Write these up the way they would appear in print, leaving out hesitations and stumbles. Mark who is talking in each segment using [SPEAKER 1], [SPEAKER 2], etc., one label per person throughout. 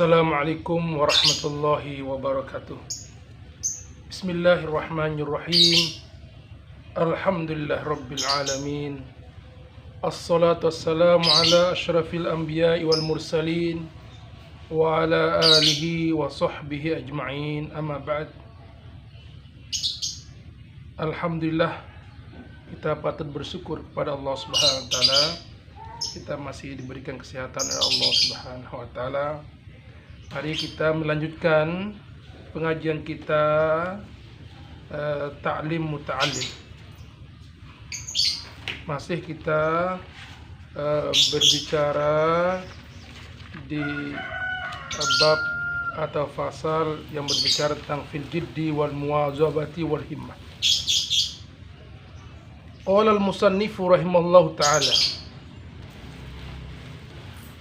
[SPEAKER 1] Assalamualaikum warahmatullahi wabarakatuh. Bismillahirrahmanirrahim. Alhamdulillah rabbil alamin. Assalatu wassalamu ala asyrafil anbiya'i wal mursalin wa ala alihi wa sahbihi ajma'in. Amma ba'd. Alhamdulillah, kita patut bersyukur kepada Allah Subhanahu wa taala. Kita masih diberikan kesehatan oleh Allah Subhanahu wa taala. Hari kita melanjutkan pengajian kita Ta'lim Muta'allim. Masih kita berbicara di bab atau fasal yang berbicara tentang fil jiddi wal muwazabati wal himmah. Qala al-musannifu rahimahullahu ta'ala,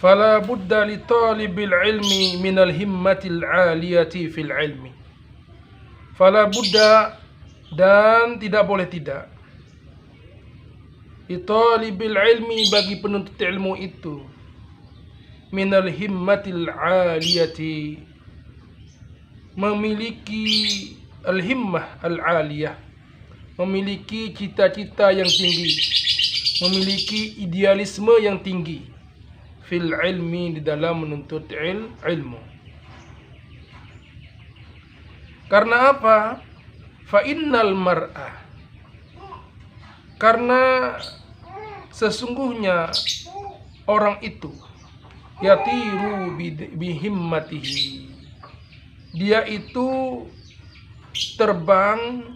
[SPEAKER 1] fala budda li talibil ilmi minal himmatil aliyati fil ilmi. Fala budda, dan tidak boleh tidak, li talibil ilmi, bagi penuntut ilmu itu, minal himmatil aliyati, memiliki al-himmah al-aliyah, memiliki cita-cita yang tinggi, memiliki idealisme yang tinggi, fil ilmi, di dalam menuntut ilmu. Karena apa? Fa innal mar'a, karena sesungguhnya orang itu, yatiru bihimmatihi, dia itu terbang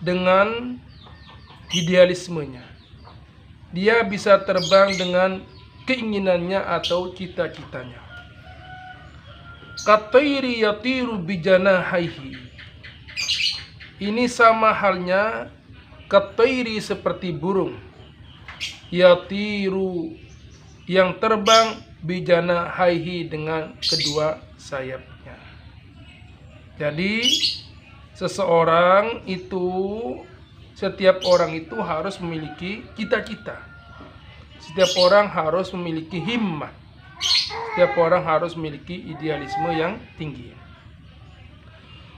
[SPEAKER 1] dengan idealismenya. Dia bisa terbang dengan keinginannya atau cita-citanya. Katairi yatiru bijanahaihi, ini sama halnya katairi, seperti burung, yatiru, yang terbang, bijanahaihi, dengan kedua sayapnya. Jadi seseorang itu, setiap orang itu harus memiliki cita-cita. Setiap orang harus memiliki himmah. Setiap orang harus memiliki idealisme yang tinggi.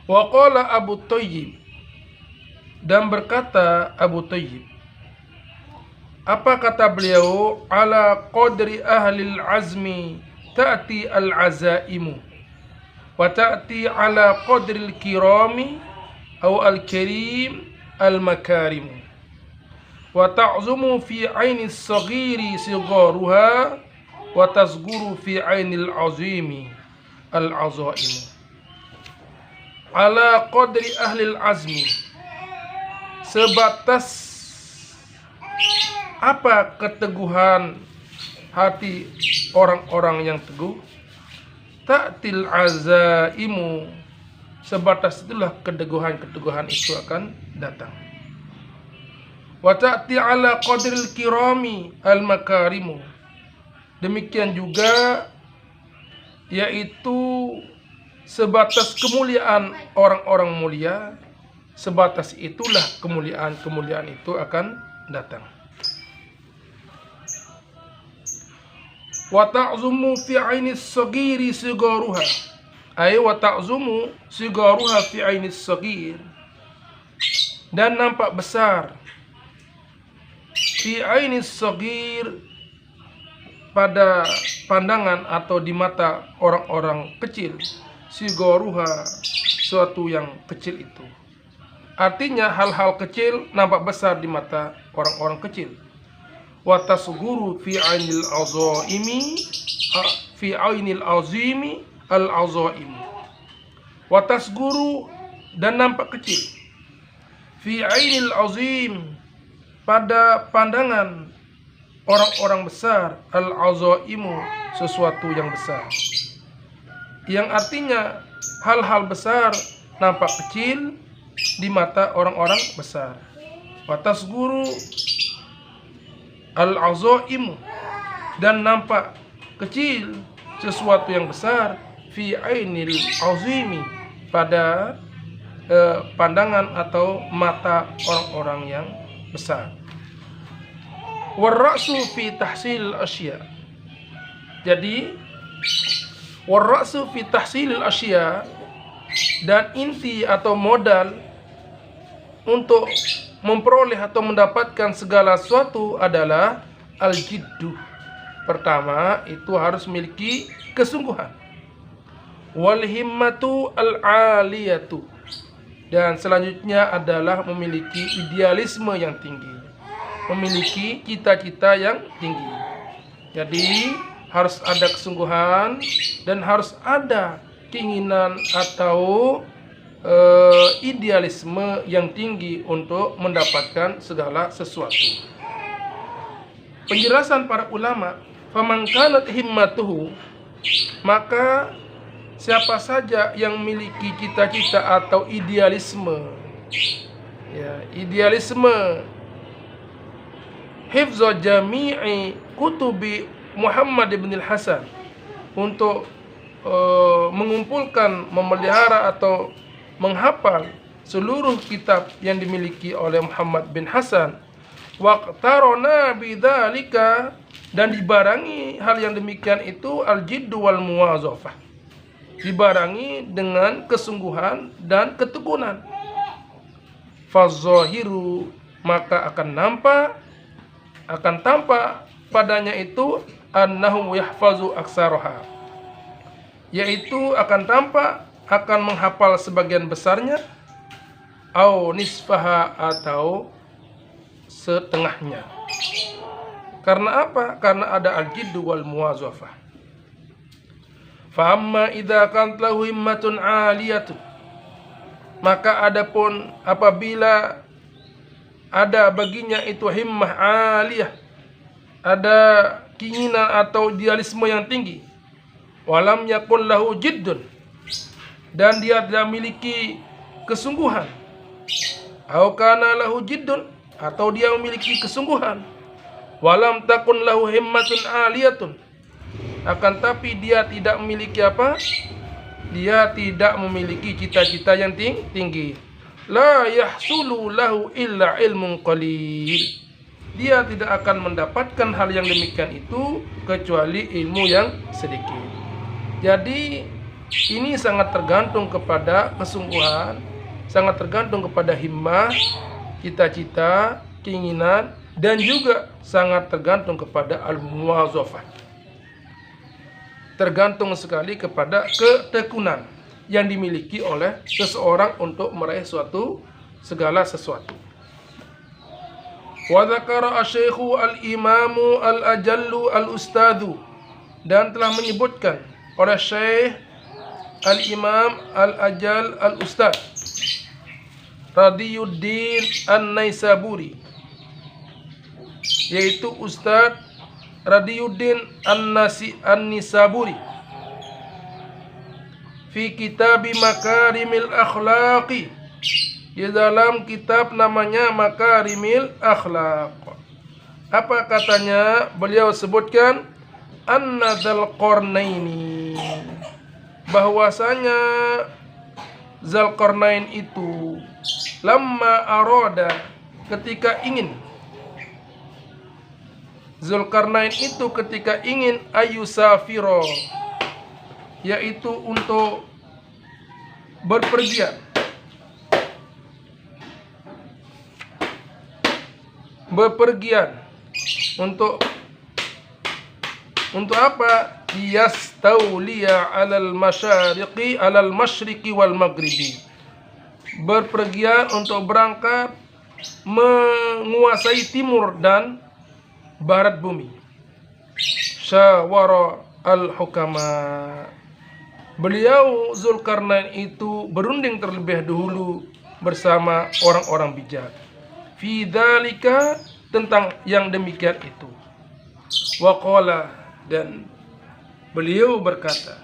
[SPEAKER 1] Wa qala Abu Thayyib, dan berkata Abu Thayyib, apa kata beliau? Ala qadri ahlil azmi ta'ti al-azaimu, wa ta'ti ala qadril kirami aw al-karim al-makarimu, wa ta'zumu fi aini as-saghiri sigharuha, wa tasghuru fi aini al-azimi al-azaimu. Ala qadri ahli al-azmi, sebatas apa keteguhan hati orang-orang yang teguh, ta'til azaimu, sebatas itulah keteguhan-keteguhan itu akan datang. Wa ta'ti ala qadril kirami al makarimu, demikian juga, yaitu sebatas kemuliaan orang-orang mulia, sebatas itulah kemuliaan itu akan datang. Wa ta'zumu fi aini as-saghiri sigaruha, ay wa ta'zumu sigaruha fi aini as-saghir, dan nampak besar, fi aini as-saghir, pada pandangan atau di mata orang-orang kecil, sigaruha, suatu yang kecil itu. Artinya hal-hal kecil nampak besar di mata orang-orang kecil. Wa tasghuru fi ainil azaimi, fi ainil azimi al azaim. Wa tasghuru, dan nampak kecil, fi ainil azim, pada pandangan orang-orang besar, al azaimu, sesuatu yang besar. Yang artinya hal-hal besar nampak kecil di mata orang-orang besar. Wa tasghuru al-azaimu, dan nampak kecil sesuatu yang besar, fi ainil azimi, pada pandangan atau mata orang-orang yang besar. Warra'su fi tahsil asya, jadi Warra'su fi tahsilil asya, dan inti atau modal untuk memperoleh atau mendapatkan segala sesuatu adalah al-jiddu. Pertama, itu harus memiliki kesungguhan. Wal himmatu al-aliyatu, dan selanjutnya adalah memiliki idealisme yang tinggi, memiliki cita-cita yang tinggi. Jadi harus ada kesungguhan dan harus ada keinginan atau idealisme yang tinggi untuk mendapatkan segala sesuatu. Penjelasan para ulama, faman kanat himmatuhu, maka siapa saja yang memiliki cita-cita atau idealisme, ya, idealisme hifza jami'i kutubi Muhammad ibn al-Hasan, untuk mengumpulkan, memelihara atau menghafal seluruh kitab yang dimiliki oleh Muhammad bin Hasan, waqtarona bidzalika, dan dibarangi hal yang demikian itu al-jiddu wal muwazafah, dibarangi dengan kesungguhan dan ketekunan. Fazahiru, maka akan tampak padanya itu annahu yahfazu aksaroha, yaitu akan tampak akan menghafal sebagian besarnya, au nisfaha, atau setengahnya. Karena apa? Karena ada al-jiddu wal muwazafah. Fa amma idza kanat lahu himmatun 'aliyatun, maka adapun apabila ada baginya itu himmah 'aliyah, ada keinginan atau idealisme yang tinggi, walam yakun lahu jiddun, dan dia tidak memiliki kesungguhan, au kana lahu jiddun, atau dia memiliki kesungguhan, walam takun lahu himmatun 'aliyatun, akan tapi dia tidak memiliki apa? Dia tidak memiliki cita-cita yang tinggi. La yahsulu lahu illa ilmun qalil. Dia tidak akan mendapatkan hal yang demikian itu kecuali ilmu yang sedikit. Jadi ini sangat tergantung kepada kesungguhan, sangat tergantung kepada himmah, cita-cita, keinginan, dan juga sangat tergantung kepada al-muwazafah. Tergantung sekali kepada ketekunan yang dimiliki oleh seseorang untuk meraih segala sesuatu. Wa dzakara asy-syaikhu al-imamu al-ajallu al-ustadzu, dan telah menyebutkan oleh Syekh al-imam al-ajal al-ustad Radiyuddin an-Naisaburi, yaitu Ustaz Radiyuddin an-Naisaburi, fi kitabi makarimil akhlaqi, di dalam kitab namanya Makarimil Akhlaq. Apa katanya? Beliau sebutkan anna Dzulqarnaini, bahwasanya Dzulqarnain itu lamma arada, ketika ingin, Dzulqarnain itu ketika ingin ayusafiro, yaitu untuk berpergian, untuk apa? Yastauliya alal masyriqi wal maghribi, berpergian untuk berangkat menguasai timur dan barat bumi. Syawara al-hukama, beliau Dzulqarnain itu berunding terlebih dahulu bersama orang-orang bijak, fi dzalika, tentang yang demikian itu. Wa qala, dan beliau berkata,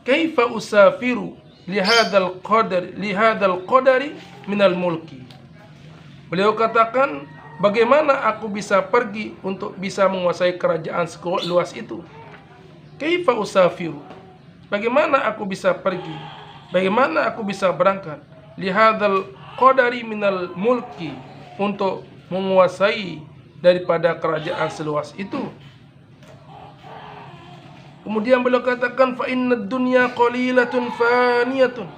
[SPEAKER 1] kaifa usafiru lihadzal qadari minal mulki. Beliau katakan, bagaimana aku bisa pergi untuk bisa menguasai kerajaan seluas itu? Kaifa usafiru, bagaimana aku bisa pergi, bagaimana aku bisa berangkat, lihadzal qadari minal mulki, untuk menguasai daripada kerajaan seluas itu. Kemudian beliau katakan, fa innad dunya qalilatun faniyatun.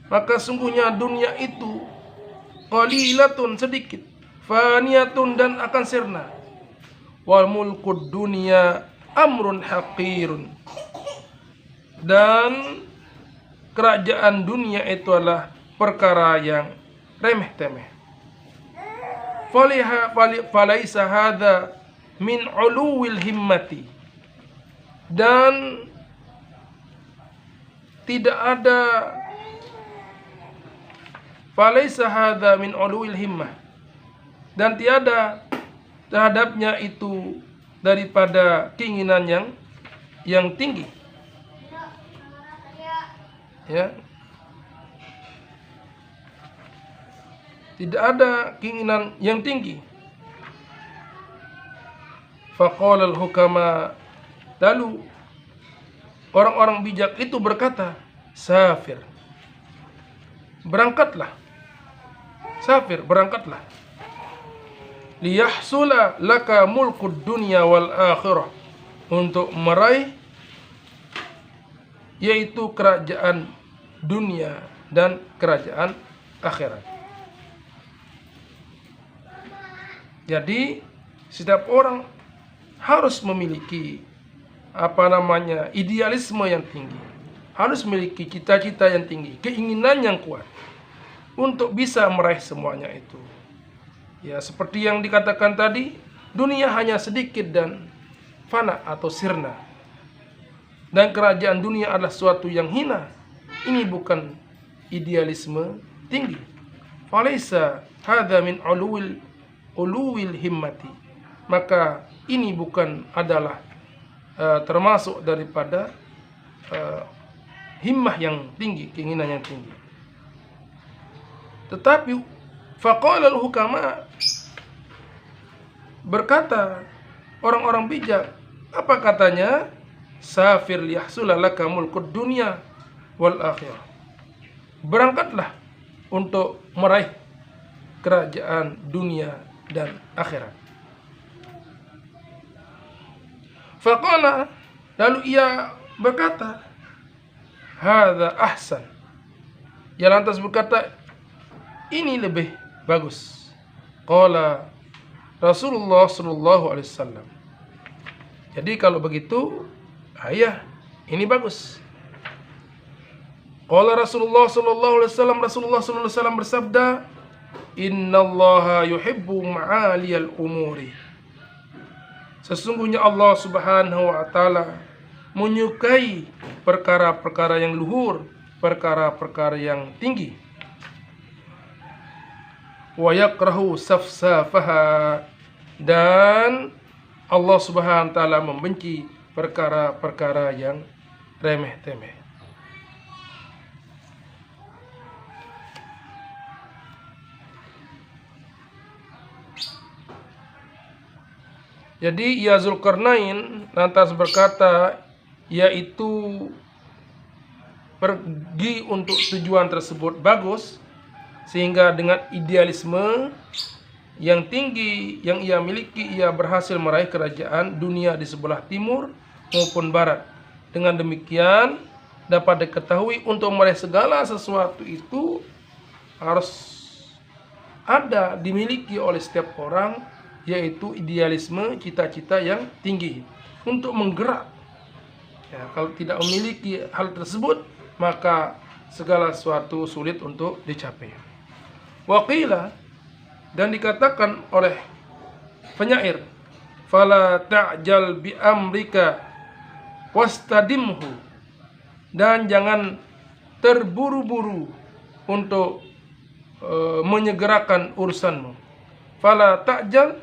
[SPEAKER 1] Maka sungguhnya dunia itu qalilatun, sedikit, faniyatun, dan akan sirna. Wal mulkud dunya amrun haqirun. Dan kerajaan dunia itu adalah perkara yang remeh-temeh. Falaisa hadza min uluwil himmati. Dan tidak ada, falaisa hadza min uluwil himmah, dan tiada terhadapnya itu daripada keinginan yang tinggi. Ya. Tidak ada keinginan yang tinggi. Faqala al-hukama, lalu orang-orang bijak itu berkata, safir, berangkatlah. Safir, berangkatlah. Liyahsula laka mulkud dunya wal akhirah, untuk meraih yaitu kerajaan dunia dan kerajaan akhirat. Jadi setiap orang harus memiliki idealisme yang tinggi, harus memiliki cita-cita yang tinggi, keinginan yang kuat untuk bisa meraih semuanya itu. Ya, seperti yang dikatakan tadi, dunia hanya sedikit dan fana atau sirna, dan kerajaan dunia adalah suatu yang hina. Ini bukan idealisme tinggi. Falaisa hadza min uluwil himmati. Maka ini bukan adalah termasuk daripada himmah yang tinggi, keinginan yang tinggi. Tetapi faqala al-hukama, berkata orang-orang bijak, apa katanya? Safir liyahsula laka mulkud dunya wal akhirah. Berangkatlah untuk meraih kerajaan dunia dan akhirat. Faqala, lalu ia berkata, hadza ahsan. Ia lantas berkata, ini lebih bagus. Qala Rasulullah sallallahu alaihi wasallam. Jadi kalau begitu, ayah, ini bagus. Qala Rasulullah sallallahu alaihi wasallam, Rasulullah sallallahu alaihi wasallam bersabda, innallaha yuhibbu ma'aliyal umuri. Sesungguhnya Allah Subhanahu wa taala menyukai perkara-perkara yang luhur, perkara-perkara yang tinggi. Wa yakrahu safsafaha, dan Allah Subhanahu wa taala membenci perkara-perkara yang remeh-temeh. Jadi ya Zulkarnain lantas berkata, yaitu pergi untuk tujuan tersebut bagus, sehingga dengan idealisme yang tinggi yang ia miliki, ia berhasil meraih kerajaan dunia di sebelah timur maupun barat. Dengan demikian dapat diketahui untuk meraih segala sesuatu itu harus ada dimiliki oleh setiap orang, yaitu idealisme, cita-cita yang tinggi untuk menggerak. Ya, kalau tidak memiliki hal tersebut, maka segala sesuatu sulit untuk dicapai. Waqila, dan dikatakan oleh penyair, fala ta'jal bi amrika wastadimhu, dan jangan terburu-buru untuk menyegerakan urusanmu. Fala ta'jal,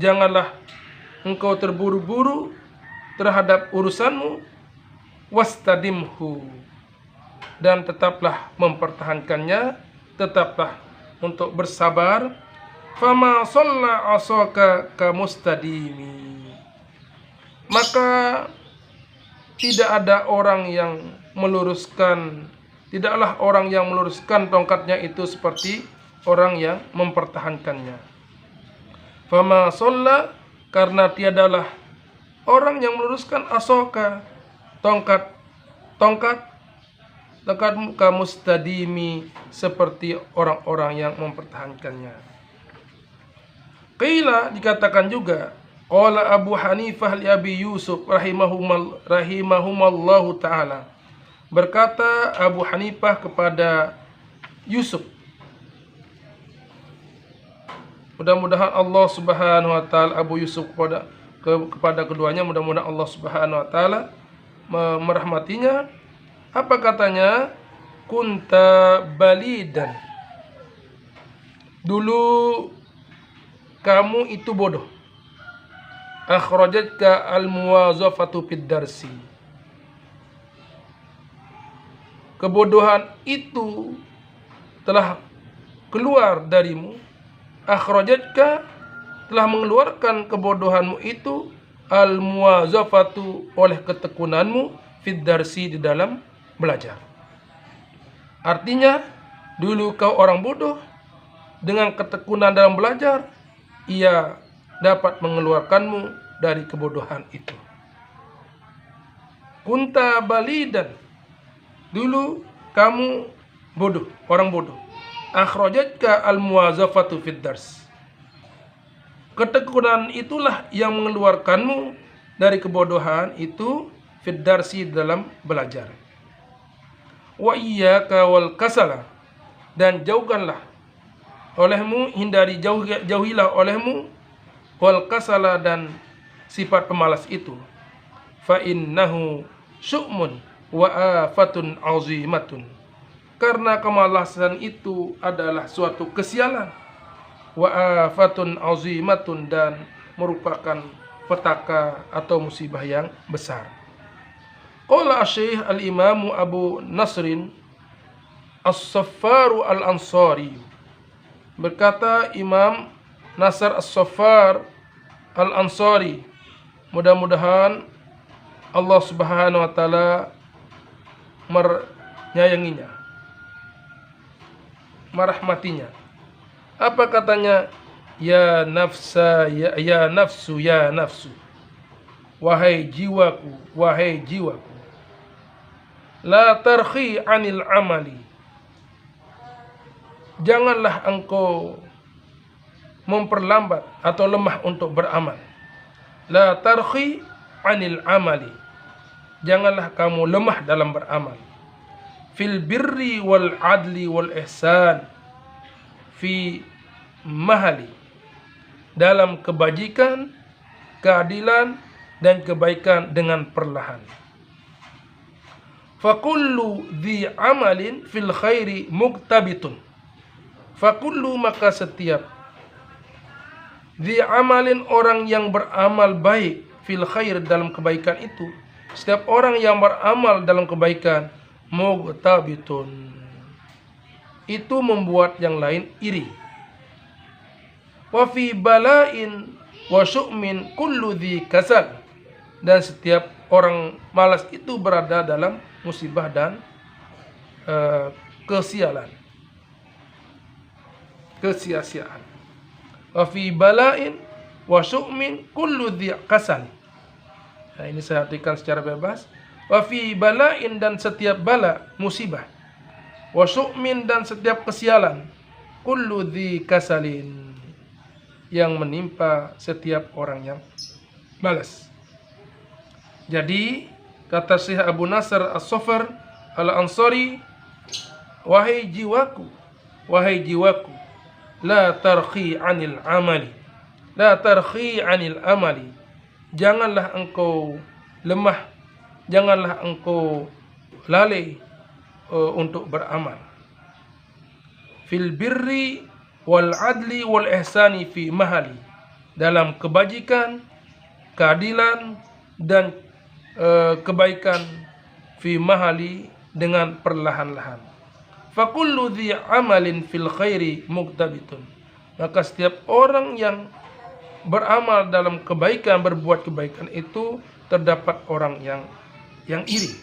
[SPEAKER 1] janganlah engkau terburu-buru terhadap urusanmu, wastadimhu, dan tetaplah mempertahankannya, tetaplah untuk bersabar. Fama shalla asaka kamustadimi, maka tidak ada orang yang meluruskan, tidaklah orang yang meluruskan tongkatnya itu seperti orang yang mempertahankannya. Fama shalla, karena tiadalah orang yang meluruskan asoka, tongkat kamustadimi, seperti orang-orang yang mempertahankannya. Qila, dikatakan juga, qala Abu Hanifah li Abi Yusuf rahimahumallahu ta'ala. Berkata Abu Hanifah kepada Yusuf, mudah-mudahan Allah Subhanahu wa taala, Abu Yusuf kepada keduanya, mudah-mudahan Allah Subhanahu wa taala merahmatinya. Apa katanya? Kunta balidan, dulu kamu itu bodoh. Akhrajatka al-muwazafatu fid darsi, kebodohan itu telah keluar darimu. Akhrajatka, telah mengeluarkan kebodohanmu itu, al-muwazafatu, oleh ketekunanmu, fid darsi, di dalam belajar. Artinya, dulu kau orang bodoh, dengan ketekunan dalam belajar, ia dapat mengeluarkanmu dari kebodohan itu. Kunta balidan, dulu kamu bodoh, orang bodoh. Akhrajatka al-muwazafatu fid dars, ketekunan itulah yang mengeluarkanmu dari kebodohan itu, fid darsi, dalam belajar. Wa iyyaka wal kasala, dan jauhkanlah olehmu, hindari, jauhilah olehmu, wal kasala, dan sifat pemalas itu. Fa innahu syu'mun wa afatun azimatun, karena kemalasan itu adalah suatu kesialan, wa afatun azimatun, dan merupakan petaka atau musibah yang besar. Qala Syekh al-Imam Abu Nasrin As-Saffar al-Ansari, berkata Imam Nasr As-Saffar al-Ansari, mudah-mudahan Allah Subhanahu wa taala menyayanginya, merahmatinya. Apa katanya? Ya nafsa, ya nafsu, ya nafsu, wahai jiwaku, wahai jiwaku, la tarhi anil amali, janganlah engkau memperlambat atau lemah untuk beramal. La tarhi anil amali, janganlah kamu lemah dalam beramal. Fil birri wal adli wal ihsan, fi mahali, dalam kebajikan, keadilan, dan kebaikan dengan perlahan. Fakullu dhi amalin fil khairi muktabitun, fakullu, maka setiap, dhi amalin, orang yang beramal baik, fil khair, dalam kebaikan itu, setiap orang yang beramal dalam kebaikan, muktabitun, itu membuat yang lain iri. Wa fi bala'in wa syu'min kullu dhi kasal, dan setiap orang malas itu berada dalam musibah dan kesialan, kesia-siaan. Wa fi bala'in wa syu'min kullu dhi kasal. Nah, ini saya artikan secara bebas. Wa fi bala'in, dan setiap bala, musibah. Wa syu'min, dan setiap kesialan. Kullu dhi kasalin, yang menimpa setiap orang yang malas. Jadi kata Syekh Abu Nasr As-Saffar al-Ansari, wahai jiwaku, la tarhi anil amali, la tarhi anil amali, janganlah engkau lemah, janganlah engkau lalai untuk beramal. Fil birri wal adli wal ihsani fi mahali, dalam kebajikan, keadilan, dan kebaikan, fi mahali, dengan perlahan-lahan. Fakullu dhi amalin fil khairi muktabitun, maka setiap orang yang beramal dalam kebaikan, berbuat kebaikan itu, terdapat orang yang iri.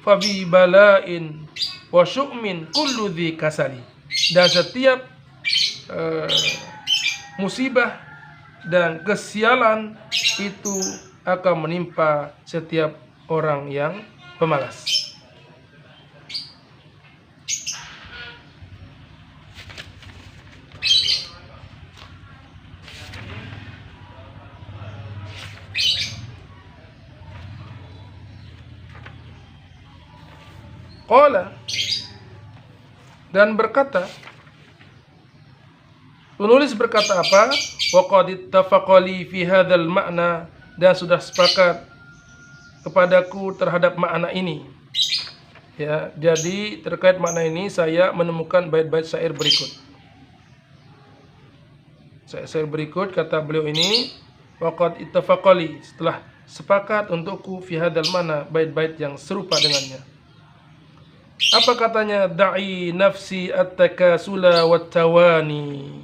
[SPEAKER 1] Fa bi bala'in wa syu'min kullu dhi kasali, dan setiap musibah dan kesialan itu akan menimpa setiap orang yang pemalas. Qala, dan berkata, penulis berkata apa? Wa qad ittafaqa li fi hadzal ma'na, dan sudah sepakat kepadaku terhadap makna ini. Ya, jadi terkait makna ini saya menemukan bait-bait syair berikut. Syair berikut kata beliau ini, wa qad ittafaqa li, setelah sepakat untukku fi hadzal ma'na, bait-bait yang serupa dengannya. Apa katanya? Da'i nafsi at-takasula wat-tawani.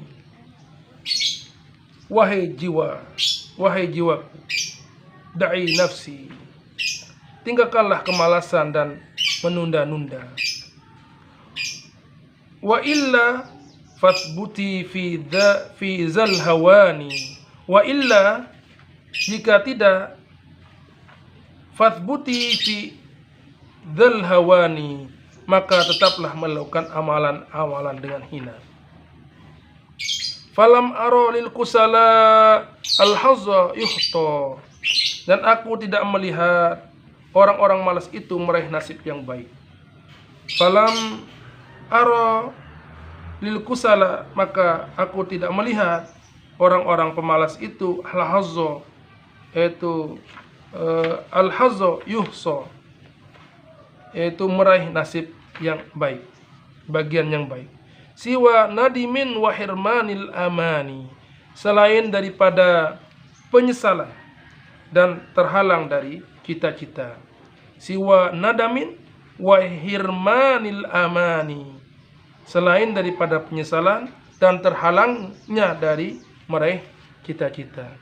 [SPEAKER 1] Wahai jiwaku, da'i nafsi, tinggalkanlah kemalasan dan menunda-nunda. Wa illa fathbuti fi zal hawani. Wa illa, jika tidak, fathbuti fi zal hawani, maka tetaplah melakukan amalan-amalan dengan hina. Falam aro lil kusala al-hazza yuhta, dan aku tidak melihat orang-orang malas itu meraih nasib yang baik. Falam aro lil kusala, maka aku tidak melihat orang-orang pemalas itu al-hazza, yaitu al-hazza yuhsa, yaitu meraih nasib yang baik, bagian yang baik. Siwa nadimin wa hirmanil amani, selain daripada penyesalan dan terhalang dari cita-cita. Siwa nadamin wa hirmanil amani, selain daripada penyesalan dan terhalangnya dari meraih cita-cita.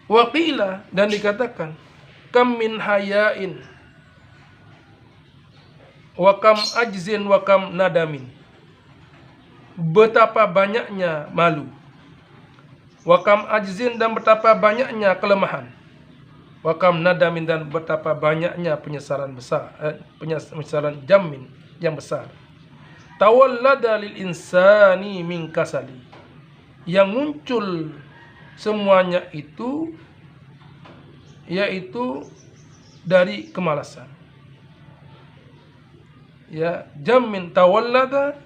[SPEAKER 1] Waqila, dan dikatakan, kam min hayain wa kam ajzin wa kam nadamin, betapa banyaknya malu, wa kam ajzin, dan betapa banyaknya kelemahan, wa kam nadamin, dan betapa banyaknya penyesalan besar, penyesalan jamin yang besar. Tawallada lil insani min kasali, yang muncul semuanya itu yaitu dari kemalasan. Ya, jamin tawallada,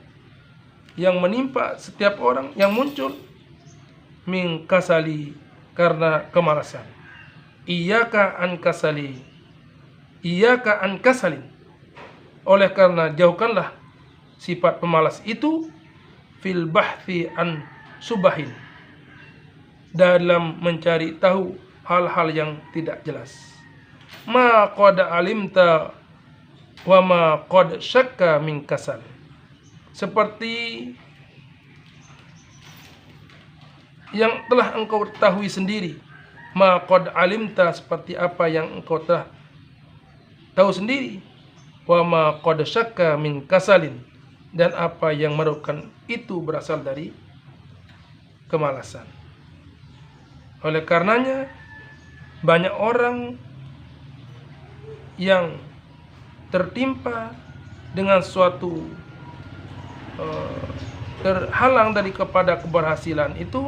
[SPEAKER 1] yang menimpa setiap orang, yang muncul min kasali, karena kemalasan. Iyyaka an kasali, iyyaka an kasalin, oleh karena jauhkanlah sifat pemalas itu, fil bahthi an subahin, dalam mencari tahu hal-hal yang tidak jelas. Ma qad alimta wa ma qad syakka min kasal, seperti yang telah engkau ketahui sendiri. Ma qad alimta, seperti apa yang engkau telah tahu sendiri. Wa ma qad syakka min kasalin, dan apa yang merupakan itu berasal dari kemalasan. Oleh karenanya banyak orang yang tertimpa dengan suatu terhalang dari kepada keberhasilan itu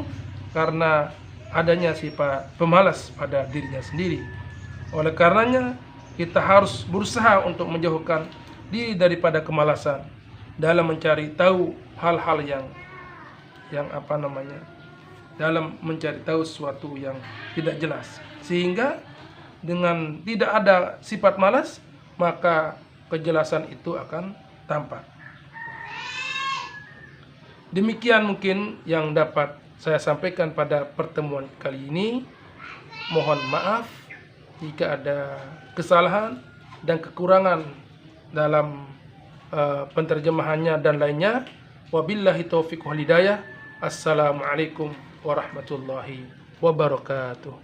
[SPEAKER 1] karena adanya sifat pemalas pada dirinya sendiri. Oleh karenanya kita harus berusaha untuk menjauhkan diri daripada kemalasan dalam mencari tahu hal-hal yang dalam mencari tahu sesuatu yang tidak jelas, sehingga dengan tidak ada sifat malas, maka kejelasan itu akan tampak. Demikian mungkin yang dapat saya sampaikan pada pertemuan kali ini. Mohon maaf jika ada kesalahan dan kekurangan dalam penterjemahannya dan lainnya. Wabillahi taufiq wal hidayah. Assalamualaikum warahmatullahi wabarakatuh.